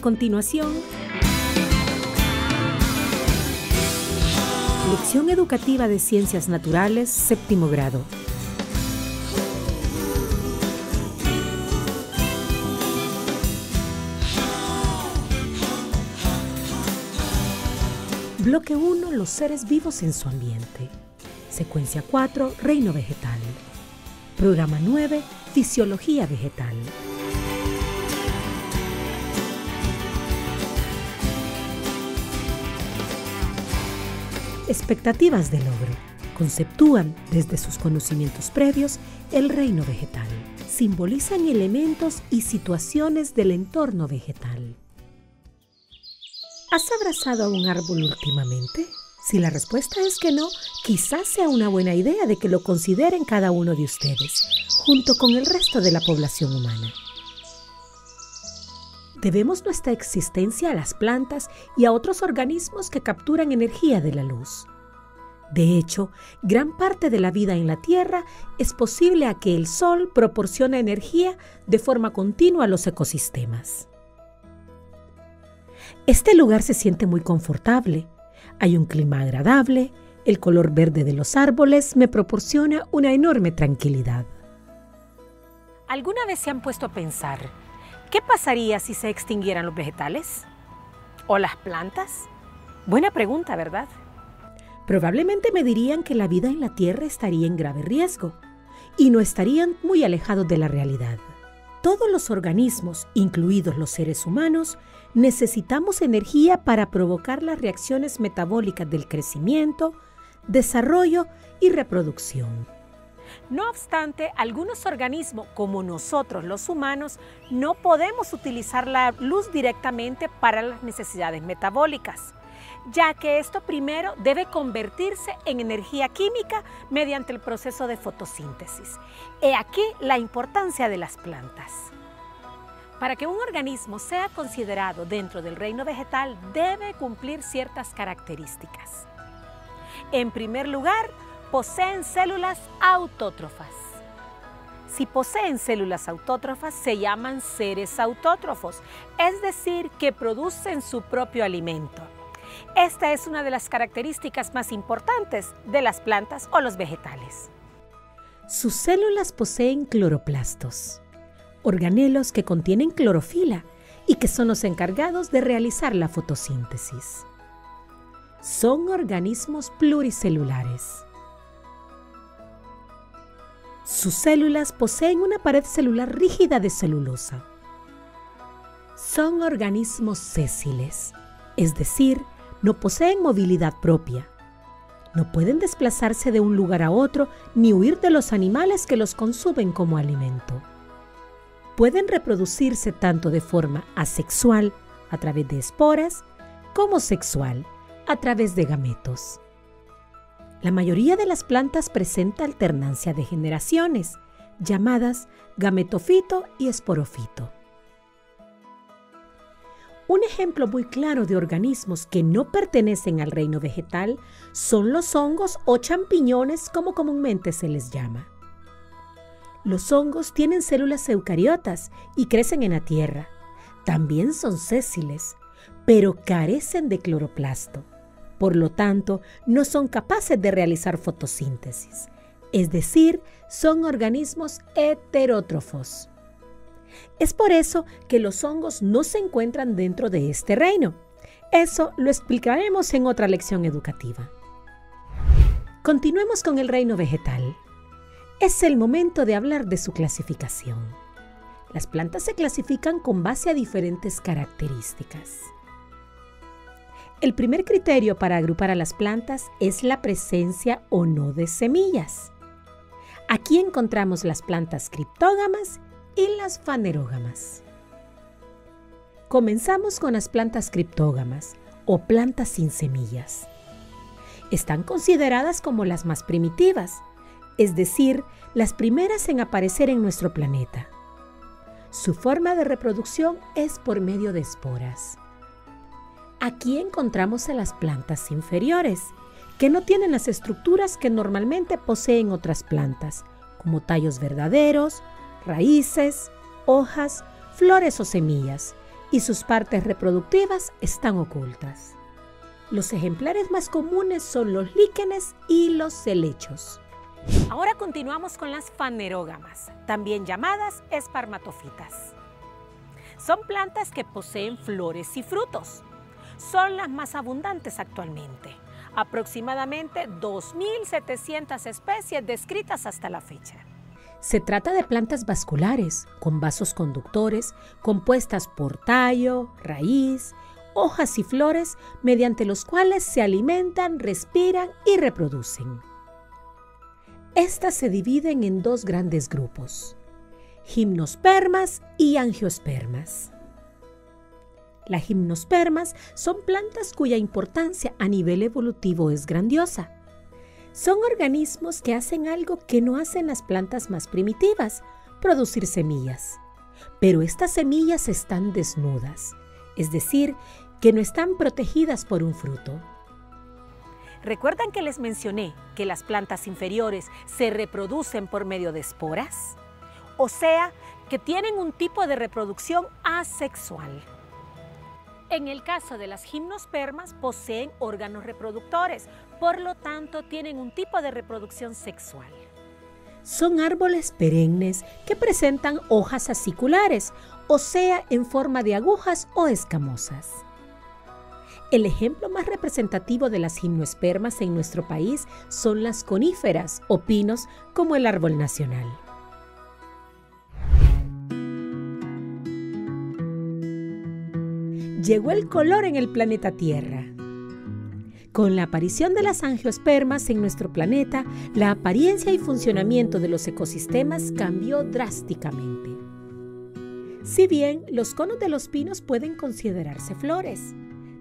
continuación, Lección Educativa de Ciencias Naturales, séptimo grado. Bloque 1. Los seres vivos en su ambiente. Secuencia 4. Reino vegetal. Programa 9. Fisiología vegetal. Expectativas de logro. Conceptúan desde sus conocimientos previos el reino vegetal. Simbolizan elementos y situaciones del entorno vegetal. ¿Has abrazado a un árbol últimamente? Si la respuesta es que no, quizás sea una buena idea de que lo consideren cada uno de ustedes, junto con el resto de la población humana. Debemos nuestra existencia a las plantas y a otros organismos que capturan energía de la luz. De hecho, gran parte de la vida en la Tierra es posible a que el Sol proporcione energía de forma continua a los ecosistemas. Este lugar se siente muy confortable. Hay un clima agradable, el color verde de los árboles me proporciona una enorme tranquilidad. ¿Alguna vez se han puesto a pensar qué pasaría si se extinguieran los vegetales? ¿O las plantas? Buena pregunta, ¿verdad? Probablemente me dirían que la vida en la Tierra estaría en grave riesgo y no estarían muy alejados de la realidad. Todos los organismos, incluidos los seres humanos, necesitamos energía para provocar las reacciones metabólicas del crecimiento, desarrollo y reproducción. No obstante, algunos organismos, como nosotros los humanos, no podemos utilizar la luz directamente para las necesidades metabólicas, ya que esto primero debe convertirse en energía química mediante el proceso de fotosíntesis. He aquí la importancia de las plantas. Para que un organismo sea considerado dentro del reino vegetal, debe cumplir ciertas características. En primer lugar, poseen células autótrofas. Si poseen células autótrofas, se llaman seres autótrofos, es decir, que producen su propio alimento. Esta es una de las características más importantes de las plantas o los vegetales. Sus células poseen cloroplastos, organelos que contienen clorofila y que son los encargados de realizar la fotosíntesis. Son organismos pluricelulares. Sus células poseen una pared celular rígida de celulosa. Son organismos sésiles, es decir, no poseen movilidad propia. No pueden desplazarse de un lugar a otro ni huir de los animales que los consumen como alimento. Pueden reproducirse tanto de forma asexual, a través de esporas, como sexual, a través de gametos. La mayoría de las plantas presenta alternancia de generaciones, llamadas gametofito y esporofito. Un ejemplo muy claro de organismos que no pertenecen al reino vegetal son los hongos o champiñones, como comúnmente se les llama. Los hongos tienen células eucariotas y crecen en la tierra. También son sésiles, pero carecen de cloroplasto. Por lo tanto, no son capaces de realizar fotosíntesis. Es decir, son organismos heterótrofos. Es por eso que los hongos no se encuentran dentro de este reino. Eso lo explicaremos en otra lección educativa. Continuemos con el reino vegetal. Es el momento de hablar de su clasificación. Las plantas se clasifican con base a diferentes características. El primer criterio para agrupar a las plantas es la presencia o no de semillas. Aquí encontramos las plantas criptógamas y las fanerógamas. Comenzamos con las plantas criptógamas o plantas sin semillas. Están consideradas como las más primitivas, es decir, las primeras en aparecer en nuestro planeta. Su forma de reproducción es por medio de esporas. Aquí encontramos a las plantas inferiores, que no tienen las estructuras que normalmente poseen otras plantas, como tallos verdaderos, raíces, hojas, flores o semillas, y sus partes reproductivas están ocultas. Los ejemplares más comunes son los líquenes y los helechos. Ahora continuamos con las fanerógamas, también llamadas esparmatofitas. Son plantas que poseen flores y frutos. Son las más abundantes actualmente, aproximadamente 2.700 especies descritas hasta la fecha. Se trata de plantas vasculares, con vasos conductores, compuestas por tallo, raíz, hojas y flores, mediante los cuales se alimentan, respiran y reproducen. Estas se dividen en dos grandes grupos: gimnospermas y angiospermas. Las gimnospermas son plantas cuya importancia a nivel evolutivo es grandiosa. Son organismos que hacen algo que no hacen las plantas más primitivas: producir semillas. Pero estas semillas están desnudas, es decir, que no están protegidas por un fruto. ¿Recuerdan que les mencioné que las plantas inferiores se reproducen por medio de esporas? O sea, que tienen un tipo de reproducción asexual. En el caso de las gimnospermas, poseen órganos reproductores, por lo tanto tienen un tipo de reproducción sexual. Son árboles perennes que presentan hojas aciculares, o sea, en forma de agujas o escamosas. El ejemplo más representativo de las gimnospermas en nuestro país son las coníferas o pinos, como el árbol nacional. Llegó el color en el planeta Tierra. Con la aparición de las angiospermas en nuestro planeta, la apariencia y funcionamiento de los ecosistemas cambió drásticamente. Si bien los conos de los pinos pueden considerarse flores,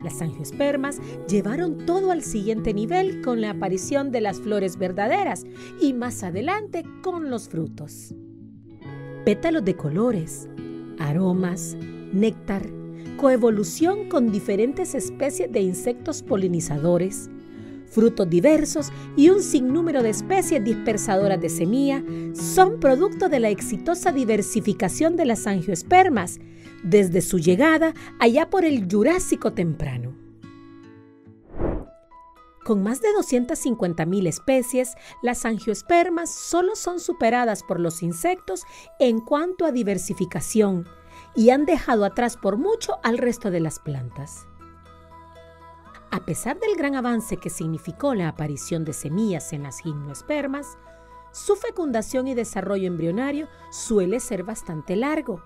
las angiospermas llevaron todo al siguiente nivel con la aparición de las flores verdaderas y más adelante con los frutos. Pétalos de colores, aromas, néctar, coevolución con diferentes especies de insectos polinizadores, frutos diversos y un sinnúmero de especies dispersadoras de semilla son producto de la exitosa diversificación de las angiospermas desde su llegada allá por el Jurásico temprano. Con más de 250.000 especies, las angiospermas solo son superadas por los insectos en cuanto a diversificación y han dejado atrás por mucho al resto de las plantas. A pesar del gran avance que significó la aparición de semillas en las gimnospermas, su fecundación y desarrollo embrionario suele ser bastante largo,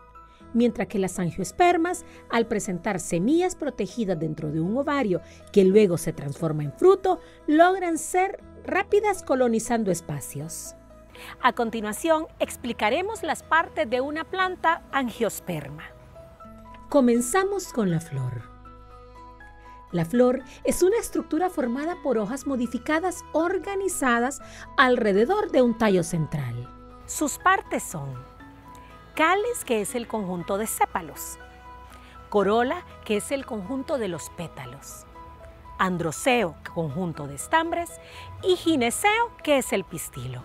mientras que las angiospermas, al presentar semillas protegidas dentro de un ovario que luego se transforma en fruto, logran ser rápidas colonizando espacios. A continuación, explicaremos las partes de una planta angiosperma. Comenzamos con la flor. La flor es una estructura formada por hojas modificadas organizadas alrededor de un tallo central. Sus partes son cáliz, que es el conjunto de sépalos; corola, que es el conjunto de los pétalos; androceo, conjunto de estambres; y gineceo, que es el pistilo.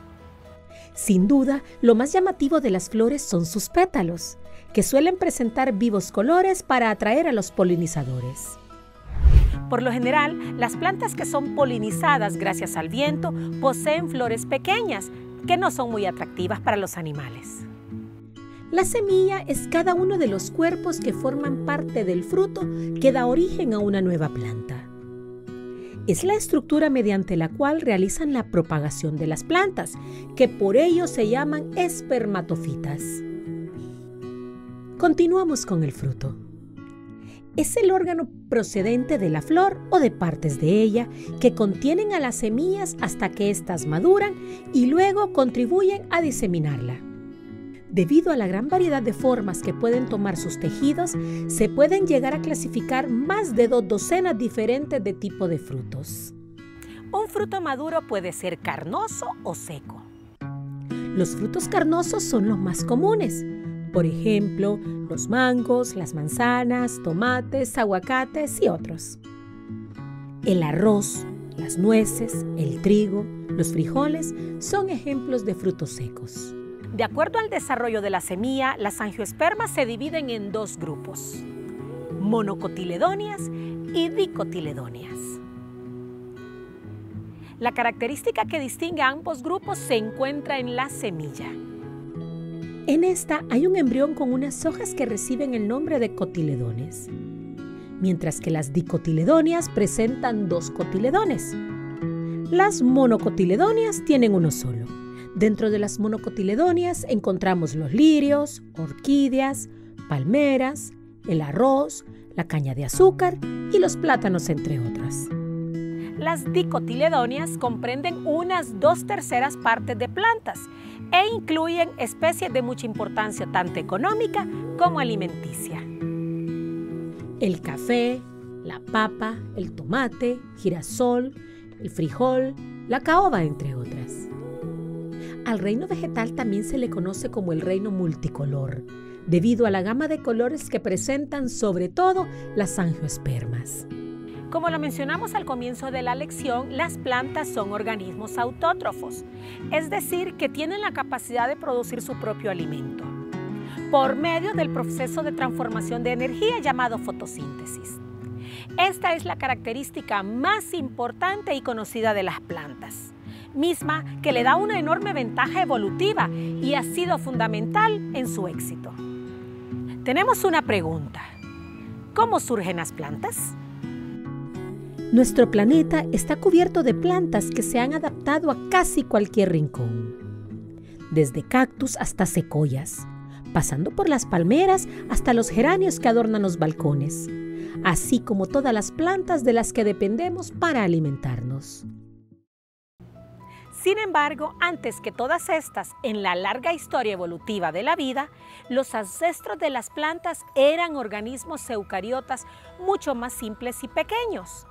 Sin duda, lo más llamativo de las flores son sus pétalos, que suelen presentar vivos colores para atraer a los polinizadores. Por lo general, las plantas que son polinizadas gracias al viento poseen flores pequeñas, que no son muy atractivas para los animales. La semilla es cada uno de los cuerpos que forman parte del fruto que da origen a una nueva planta. Es la estructura mediante la cual realizan la propagación de las plantas, que por ello se llaman espermatofitas. Continuamos con el fruto. Es el órgano procedente de la flor o de partes de ella que contienen a las semillas hasta que éstas maduran y luego contribuyen a diseminarla. Debido a la gran variedad de formas que pueden tomar sus tejidos, se pueden llegar a clasificar más de 2 docenas diferentes de tipos de frutos. Un fruto maduro puede ser carnoso o seco. Los frutos carnosos son los más comunes. Por ejemplo, los mangos, las manzanas, tomates, aguacates y otros. El arroz, las nueces, el trigo, los frijoles son ejemplos de frutos secos. De acuerdo al desarrollo de la semilla, las angiospermas se dividen en 2 grupos: monocotiledóneas y dicotiledóneas. La característica que distingue a ambos grupos se encuentra en la semilla. En esta hay un embrión con unas hojas que reciben el nombre de cotiledones, mientras que las dicotiledóneas presentan 2 cotiledones. Las monocotiledóneas tienen uno solo. Dentro de las monocotiledóneas encontramos los lirios, orquídeas, palmeras, el arroz, la caña de azúcar y los plátanos, entre otras. Las dicotiledóneas comprenden unas 2/3 partes de plantas e incluyen especies de mucha importancia tanto económica como alimenticia. El café, la papa, el tomate, girasol, el frijol, la caoba, entre otras. Al reino vegetal también se le conoce como el reino multicolor, debido a la gama de colores que presentan sobre todo las angiospermas. Como lo mencionamos al comienzo de la lección, las plantas son organismos autótrofos, es decir, que tienen la capacidad de producir su propio alimento, por medio del proceso de transformación de energía llamado fotosíntesis. Esta es la característica más importante y conocida de las plantas, misma que le da una enorme ventaja evolutiva y ha sido fundamental en su éxito. Tenemos una pregunta: ¿cómo surgen las plantas? Nuestro planeta está cubierto de plantas que se han adaptado a casi cualquier rincón, desde cactus hasta secoyas, pasando por las palmeras hasta los geranios que adornan los balcones, así como todas las plantas de las que dependemos para alimentarnos. Sin embargo, antes que todas estas, en la larga historia evolutiva de la vida, los ancestros de las plantas eran organismos eucariotas mucho más simples y pequeños,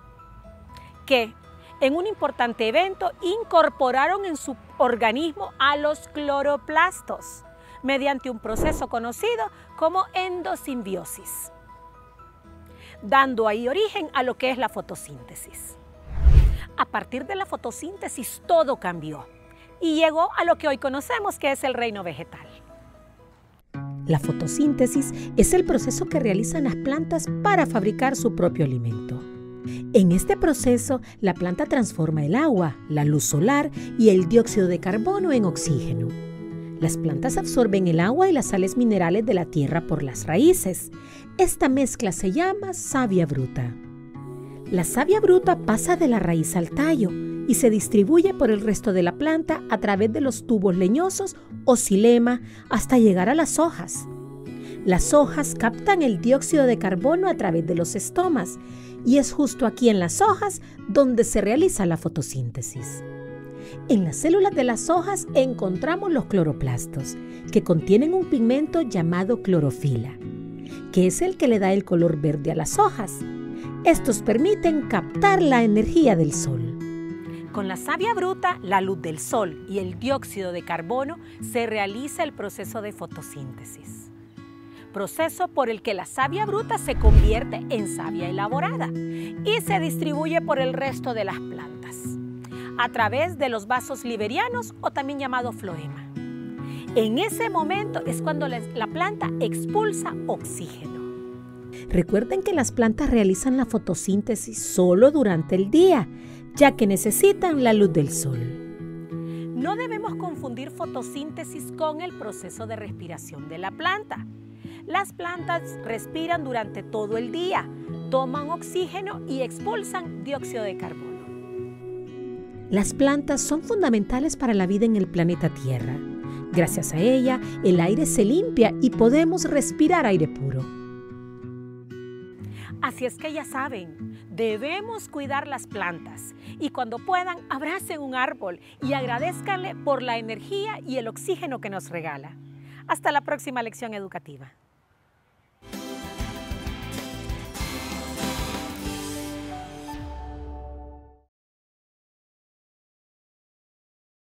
que en un importante evento incorporaron en su organismo a los cloroplastos mediante un proceso conocido como endosimbiosis, dando ahí origen a lo que es la fotosíntesis. A partir de la fotosíntesis todo cambió y llegó a lo que hoy conocemos que es el reino vegetal. La fotosíntesis es el proceso que realizan las plantas para fabricar su propio alimento. En este proceso, la planta transforma el agua, la luz solar y el dióxido de carbono en oxígeno. Las plantas absorben el agua y las sales minerales de la tierra por las raíces. Esta mezcla se llama savia bruta. La savia bruta pasa de la raíz al tallo y se distribuye por el resto de la planta a través de los tubos leñosos o xilema hasta llegar a las hojas. Las hojas captan el dióxido de carbono a través de los estomas y es justo aquí en las hojas donde se realiza la fotosíntesis. En las células de las hojas encontramos los cloroplastos, que contienen un pigmento llamado clorofila, que es el que le da el color verde a las hojas. Estos permiten captar la energía del sol. Con la savia bruta, la luz del sol y el dióxido de carbono se realiza el proceso de fotosíntesis, proceso por el que la savia bruta se convierte en savia elaborada y se distribuye por el resto de las plantas a través de los vasos liberianos o también llamado floema. En ese momento es cuando la planta expulsa oxígeno. Recuerden que las plantas realizan la fotosíntesis solo durante el día, ya que necesitan la luz del sol. No debemos confundir fotosíntesis con el proceso de respiración de la planta. Las plantas respiran durante todo el día, toman oxígeno y expulsan dióxido de carbono. Las plantas son fundamentales para la vida en el planeta Tierra. Gracias a ella, el aire se limpia y podemos respirar aire puro. Así es que ya saben, debemos cuidar las plantas y cuando puedan, abracen un árbol y agradézcanle por la energía y el oxígeno que nos regala. Hasta la próxima lección educativa.